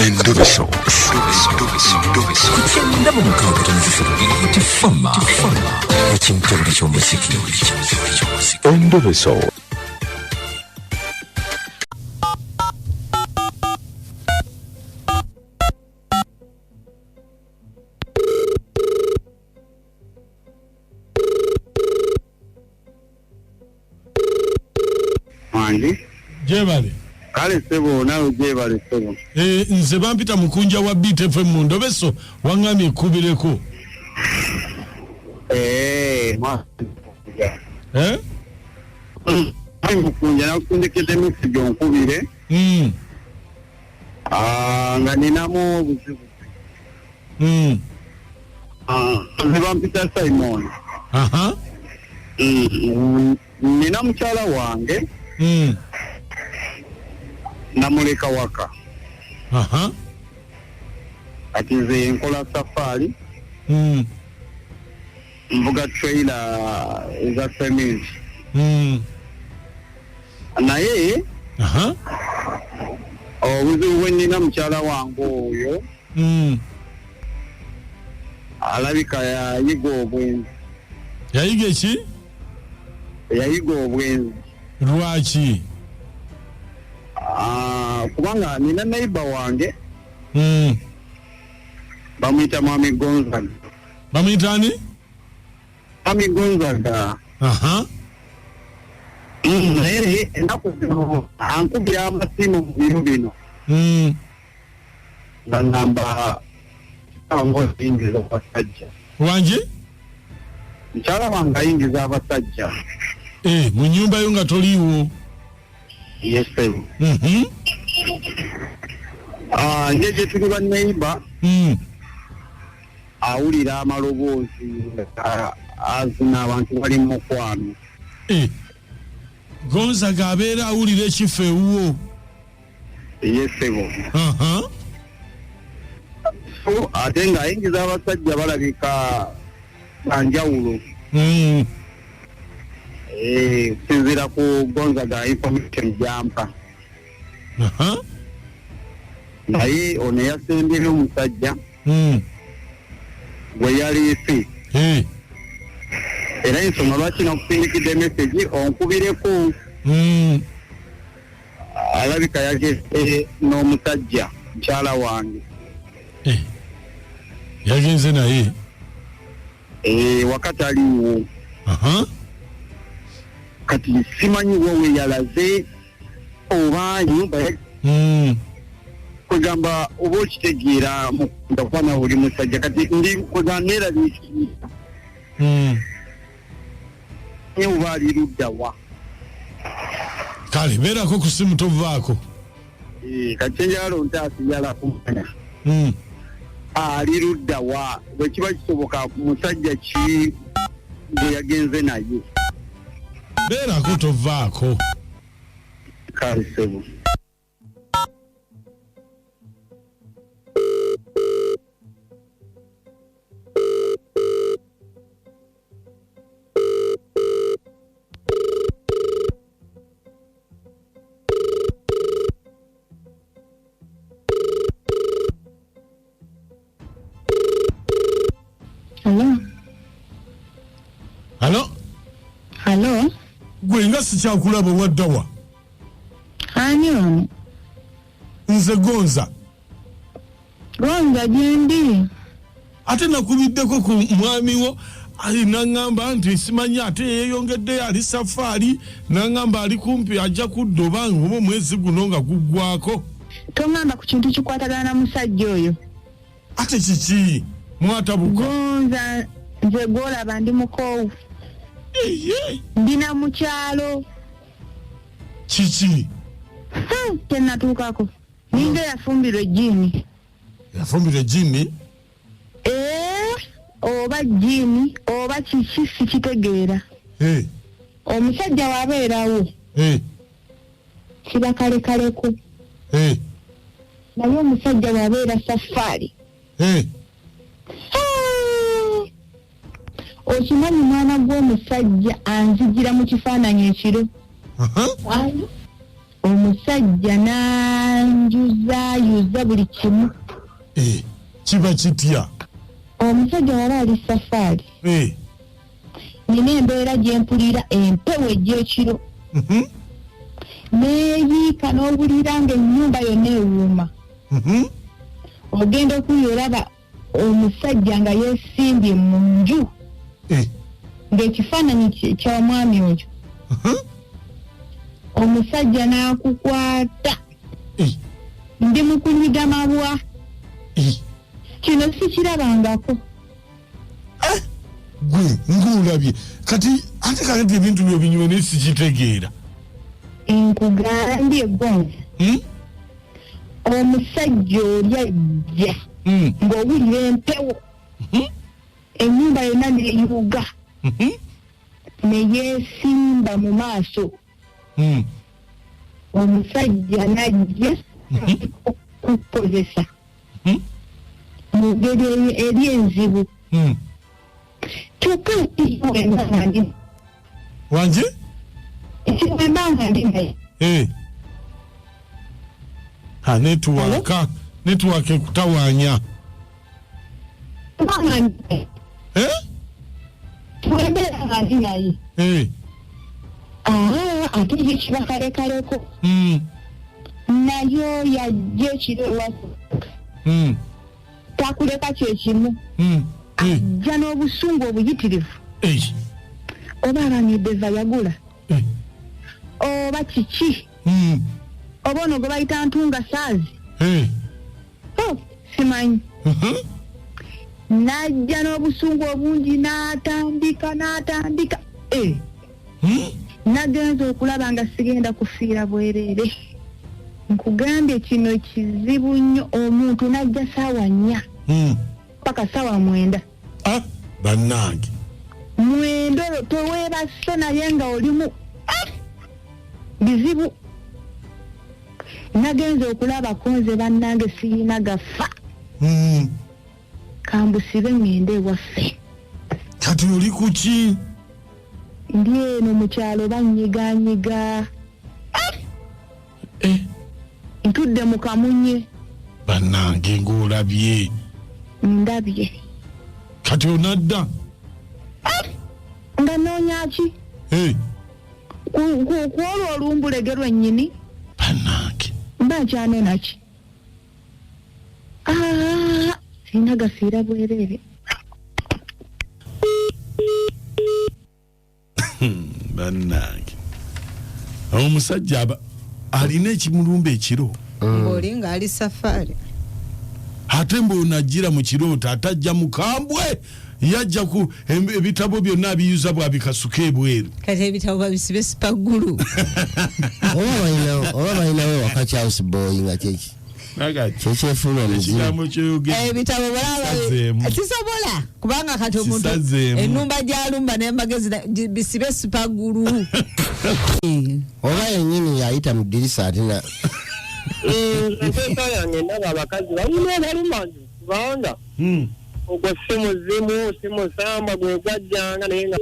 Endoveso. Kugenda mu mukaaga tonzifiro tifama ekintu buli ky'omuziki. Endoveso. Jebale. Kale sebo nawe jebale sebo. Nze bampita mukunja wa BTFM mu Ndoveso wangambye ekkubireko. Mukunja nakundikidde message onkubire. Nga ninamu obuzibu. Nze bampita Simon. Nina mukyala wange. Namuleka waka. Ati nze nkola safari. Mvuga trailer eza cement. Naye obuzibu bwe nina mukyala wange oyo alabika yayiga obwenzi. Yayiga ki? Yayiga obwenzi. Lwaki? Kubanga nina neighbor wange bamuyita Mami Gonzaga. Bamuyita ani? Mami Gonzaga. Naye ennaku zino ankubira amasimu mu biro bino nga ngamba wange ayingiza abasajja. Wangi? Mukyala wange ayingiza abasajja. Mu nyumba yo nga toliiwo. Yes, sir. Nje tuli ba neighbor. Awulira amaloboozi azina abantu bali mu mukwano. Gonzaga abeera awulira ekifo ewuwo. Yes, sir. So ate nga ayingiza abasajja balabika banjawulo. Sinzira ku Gonzaga information jampa. Naye ono yasembera omusajja gwe yali ifi. Era ensonga lwaki nakusindikidde message onkubireko. Alabika yageze n'omusajja mukyala wange. Yagenze naye? Wakati aliwo. Kati simanyi wowe yalaze oba nyumba kugamba oba okitegeera mukunda kwana buli musajja kati ndi kuganira bikiyita oba ali ludda wa kale beerako ku simu tovaako. kati enjalo ntaasiyala kumanya ali ludda wa bwe kiba kisoboka musajja ki gwe yagenze naye. Beerako tovaako. Kale sebo. Hello? Gwe nga sikyakulaba waddawa? Ani ono? Nze Gonza. Gonza gyendi. Ate nakubiddeko ku mwami wo nangamba nti simanyi ate yeeyongeddeyo ali safari nangamba ali kumpi ajja kuddoba oba omwezi guno nga guggwako. Tongamba ku kintu kikwatagana na musajja oyo. Ate kiki? Mwatabuka. Gonza nze gwolaba ndi mukoowu. Ndina mukyalo. Kiki? Tennatuukako. Ninga yafumbirwa ejjiini. Yafumbirwa ejjiini? Oba jjiini oba kiki sikitegeera. Omusajja wabeerawo. Kiba kalekaleko. Naye omusajja wabeera safaari. Okimanyi mwana gw'omusajja anzigira mu kifaananyi ekiro. omusajja n'anjuzayuza buli kimu. Kiba kitya? Omusajja waba ali safaari. Nina embeera gye mpulira empewo egy'ekiro. Neeyiika n'obulira ng'ennyumba yonna ewuuma. Ogenda okuyolaba omusajja nga yeesimbye mu nju. Ng'ekifaananyi ky'omwami oyo. Omusajja n'akukwata. Ndi mu kunyiga mabwa. Kino sikirabangako. Gwe ng'olabye kati ate kakati ebintu byo binyume naye sikitegeera. Nkugambye gonza. Omusajja oli ajja ng'owulira empewo. Ennyumba yonna n'eyuga. Ne yeesimba mu maaso. Omusajja n'ajja okukozesa mu ngeri eri enzibu. Kyokka wemba ndi wanje wemba ndi naye network ekutawaanya. Wemba ndi naye ate ye kiba kalekaleko. Nayo yajja ekiro ewaka. Takuleka kyekimu. Ajja n'obusungu obuyitirivu. Oba aramidde yagula. Oba kiki. Oba ono gwe bayita ntunga saazi. Simanyi. N'ajja n'obusungu obungi n'atandika. Nagenza okulaba nga sigenda kufiira bwereere. Nkugambye kino kizibu nnyo. Omuntu n'ajja ssaawa 4 paka ssaawa 9. Bannange 9 toweebase naye nga olimu bizibu. Nagenza okulaba konze bannange siyina gafa. Kambusibe ngende ewaffe. Kati oli ku ki? Ndi eno mu kyalo bannyiganyiga. Ntudde mu kamunye. Bannange ng'olabye. Ndabye. Kati onadda? Nga noonya ki? Kwolwo olumbulege lwennyini. Bannange. Mba nkyanona ki? Sirina gafiira bwereere. Bannange. Omusajja alina ekimulumba ekiro. Ng'oli ng'ali safaari. Ate mb'onajjira mu kirooto atajja mukambwe. Yajja ku ebitabo byonna abiyuza bwabikasuka ebweru. Kati ebitabo babisibe sipaggulu. Oba balinawe waka Charles Boy nga kyeki. Kyekyefuula omuzimu. Ebitabo balaba sisobola kubanga kati omuntu ennumba gy'alumba n'amagezi bisibe sipaggulu. Oba yennyini yayita mu ddirisa ate na enteeka yange ndaba abakazi balina abalumanzi kubanga ogwo si muzimu si musamba gwe gwajjanga naye nga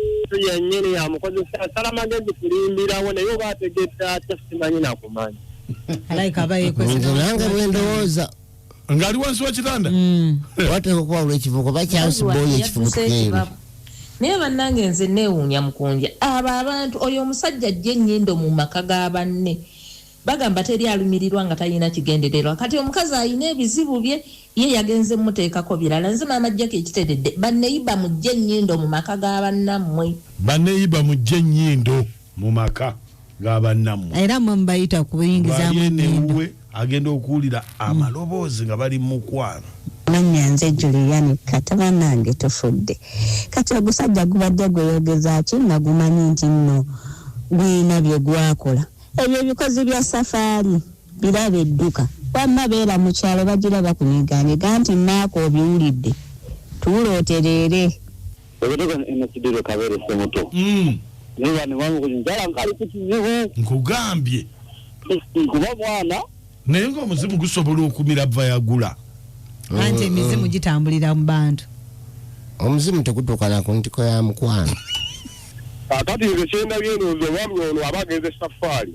yennyini yamukozesa asala magezi kulimbirawo naye oba ategedde atya simanyi nakumanyi. nange bwendowooza ng'ali wansi wa kitanda. wateeka okuwawula ekivuko ba Charles Boy ekivuko tukeeru. Naye bannange nze neewuunya mukunja abo abantu oyo omusajja ajja ennyindo mu maka ga banne bagamba teri alumirirwa nga talina kigendererwa. Kati omukazi alina ebizibu bye ye yagenze muteekako birala. Nze maama ajjako ekiteredde banneyiba mujje ennyindo mu maka ga bannammwe. Banneyiba mujje ennyindo mu maka ga bannammwe. Era mwe mbayita kubiyingizaamu ennyindo. Agenda okuwulira amaloboozi nga bali mu mukwano. Nyanze Juliani kataba nange tofudde. Kati ogusajja gubadde gweyogeza ki nga gumanyi nti nno gwina bye gwakola. Ebyo bikozi bya safari biraba edduka. Wamma beera mu kyalo bagiraba kunyiganyiga nti naako obiwulidde. Tuulooterere. Ebitoko enasidiro kabere semuto. Niba ni wangu kunjala nkali kukizibu. Nkugambye. Kuba mwana. Naye ng'omuzimu gusobola okumira bva yagula. Anti emizimu gitambulira mu bantu. Omuzimu tegutuukana ku ntiko ya mukwano. Akati nze kyenda byeno nze wamwe ono abagenze safari.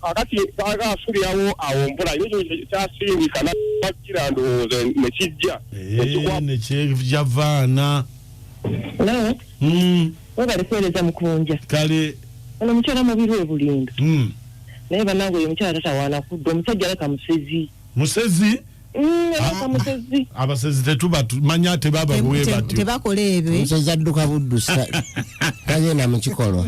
akati bagasubirawo awo mpola ekyo kyasindika nakira ndowooza ne kijja ne kyejavaana webale kuweereza mukunja kale ono mukyala mubiri webulindo naye bannange oyo mukyala tatawaana kudda omusajja aleka musezi abasezi tetubamanya ate baba buwe batyo tebakola ebyo omusezi adduka buddusa tagenda mu kikolwa